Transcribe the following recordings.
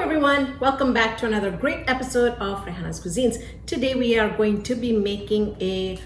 everyone, welcome back to another great episode of Raihana's Cuisines. Today we are going to be making a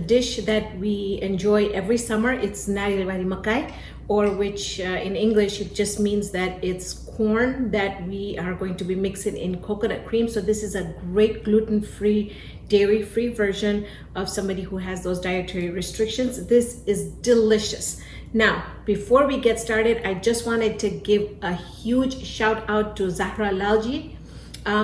dish that we enjoy every summer. It's Naryal Wari Makaii, or which in English it just means that it's corn that we are going to be mixing in coconut cream. So this is a great gluten-free, dairy-free version of somebody who has those dietary restrictions. This is delicious. Now, before we get started, I just wanted to give a huge shout out to Zahra Lalji.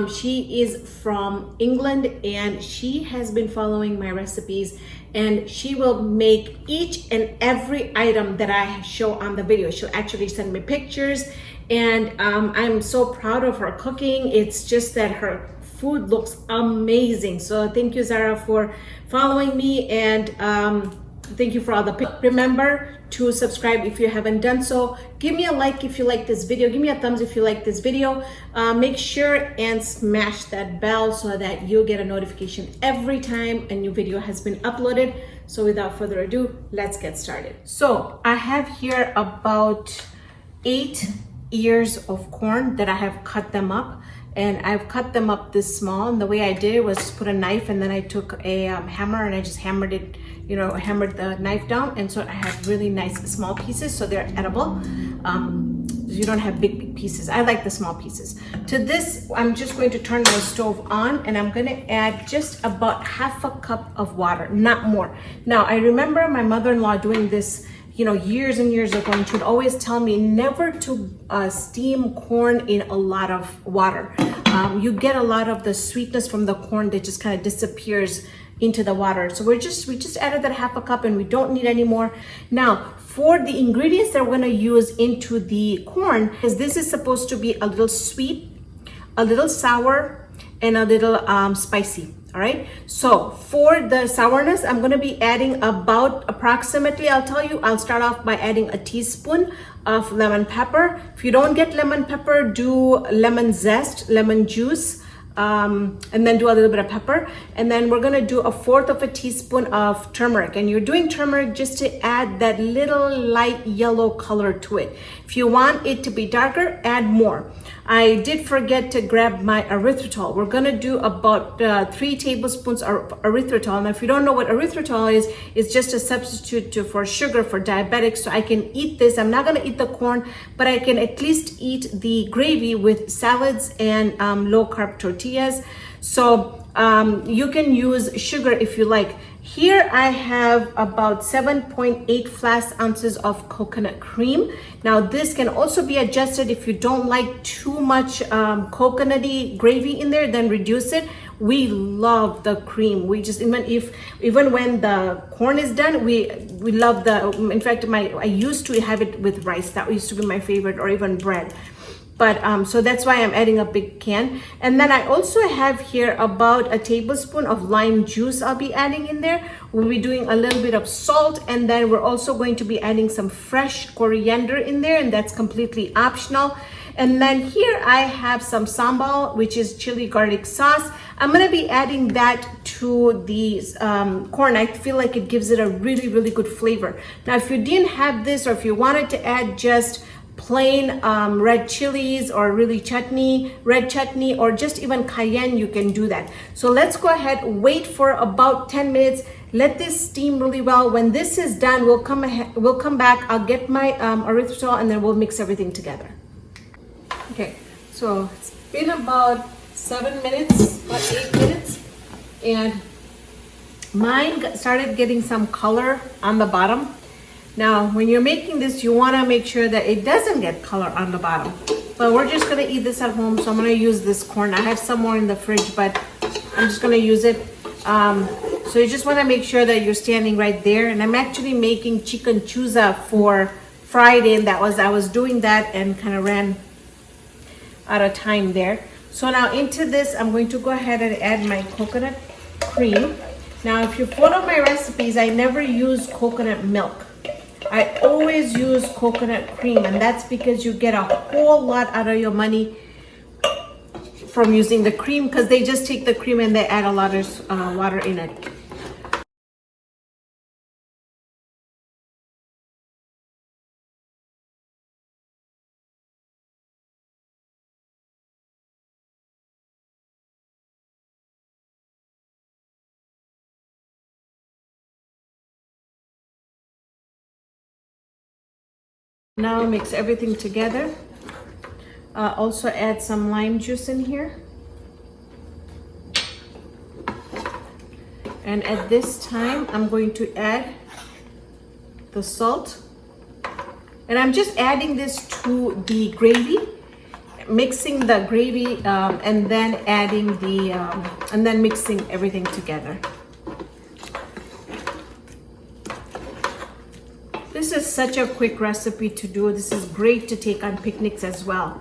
She is from England and she has been following my recipes, and she will make each and every item that I show on the video. She'll actually send me pictures, and I'm so proud of her cooking. It's just that her food looks amazing. So thank you, Zahra, for following me, and thank you for all the pictures. Remember to subscribe if you haven't done so. Give me a like if you like this video. Give me a thumbs if you like this video. Make sure and smash that bell so that you get a notification every time a new video has been uploaded. So without further ado, let's get started. So I have here about 8 ears of corn that I have cut them up, and I've cut them up this small. And the way I did it was put a knife, and then I took a hammer and I just hammered it, hammered the knife down. And so I have really nice small pieces, so they're edible. You don't have big pieces. I like the small pieces. To this, I'm just going to turn my stove on, and I'm gonna add just about half a cup of water, not more. Now, I remember my mother-in-law doing this years and years ago, and she'd always tell me never to steam corn in a lot of water. You get a lot of the sweetness from the corn that just kind of disappears into the water. So we just added that half a cup, and we don't need any more. Now, for the ingredients that we're gonna use into the corn, because this is supposed to be a little sweet, a little sour, and a little spicy. All right, so for the sourness, I'm gonna be adding about approximately, I'll start off by adding a teaspoon of lemon pepper. If you don't get lemon pepper, do lemon zest, lemon juice, and then do a little bit of pepper. And then we're gonna do 1/4 of a teaspoon of turmeric. And you're doing turmeric just to add that little light yellow color to it. If you want it to be darker, add more. I did forget to grab my erythritol. We're gonna do about 3 tablespoons of erythritol. Now, if you don't know what erythritol is, it's just a substitute for sugar for diabetics. So I can eat this. I'm not gonna eat the corn, but I can at least eat the gravy with salads and low carb tortillas. So you can use sugar if you like. Here I have about 7.8 flask ounces of coconut cream. Now this can also be adjusted. If you don't like too much coconutty gravy in there, then reduce it. We love the cream. We just, even when the corn is done, we love in fact, I used to have it with rice. That used to be my favorite, or even bread. But so that's why I'm adding a big can. And then I also have here about a tablespoon of lime juice I'll be adding in there. We'll be doing a little bit of salt, and then we're also going to be adding some fresh coriander in there, and that's completely optional. And then here I have some sambal, which is chili garlic sauce. I'm gonna be adding that to the corn. I feel like it gives it a really, really good flavor. Now, if you didn't have this, or if you wanted to add just plain red chilies, or really red chutney, or just even cayenne, you can do that. So let's go ahead, wait for about 10 minutes, let this steam really well. When this is done, we'll come back, I'll get my erythritol, and then we'll mix everything together. Okay, so it's been about 7 minutes, about 8 minutes, and mine started getting some color on the bottom. Now, when you're making this, you want to make sure that it doesn't get color on the bottom. But we're just going to eat this at home, so I'm going to use this corn. I have some more in the fridge, but I'm just going to use it. So you just want to make sure that you're standing right there. And I'm actually making chicken chuza for Friday, and I was doing that and kind of ran out of time there. So now into this, I'm going to go ahead and add my coconut cream. Now, if you follow my recipes, I never use coconut milk. I always use coconut cream, and that's because you get a whole lot out of your money from using the cream, because they just take the cream and they add a lot of water in it. Now mix everything together. Also add some lime juice in here. And at this time, I'm going to add the salt. And I'm just adding this to the gravy, mixing the gravy, and then adding the, and then mixing everything together. This is such a quick recipe to do. This is great to take on picnics as well.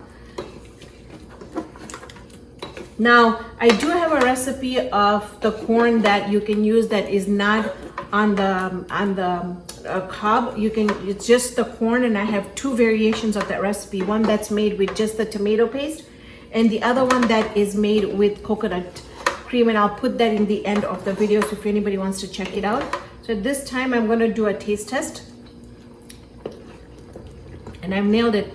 Now, I do have a recipe of the corn that you can use that is not on the cob. It's just the corn, and I have two variations of that recipe. One that's made with just the tomato paste, and the other one that is made with coconut cream, and I'll put that in the end of the video, so if anybody wants to check it out. So at this time, I'm gonna do a taste test. And I've nailed it.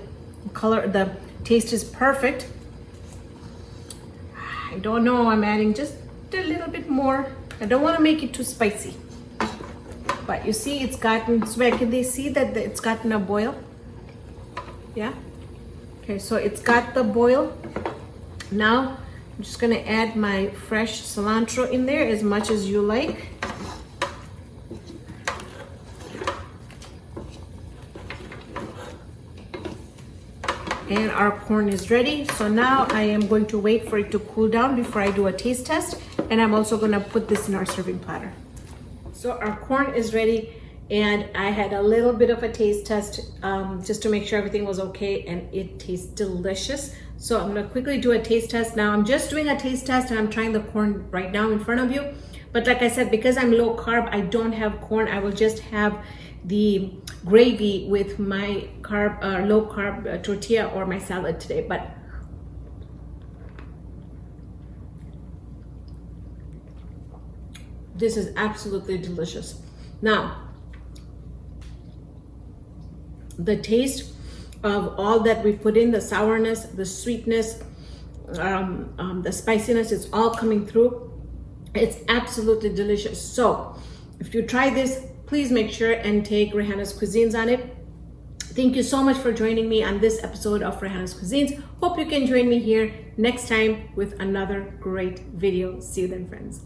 The taste is perfect. I don't know, I'm adding just a little bit more. I don't want to make it too spicy. But you see, it's gotten, so can they see that it's gotten a boil? Yeah? Okay, so it's got the boil. Now, I'm just gonna add my fresh cilantro in there as much as you like. And our corn is ready. So now I am going to wait for it to cool down before I do a taste test. And I'm also gonna put this in our serving platter. So our corn is ready, and I had a little bit of a taste test just to make sure everything was okay, and it tastes delicious. So I'm gonna quickly do a taste test. Now I'm just doing a taste test, and I'm trying the corn right now in front of you. But like I said, because I'm low carb, I don't have corn. I will just have the gravy with my low carb tortilla or my salad today. But this is absolutely delicious. Now, the taste of all that we put in, the sourness, the sweetness, the spiciness, it's all coming through. It's absolutely delicious. So if you try this, please make sure and take Raihana's Cuisines on it. Thank you so much for joining me on this episode of Raihana's Cuisines. Hope you can join me here next time with another great video. See you then, friends.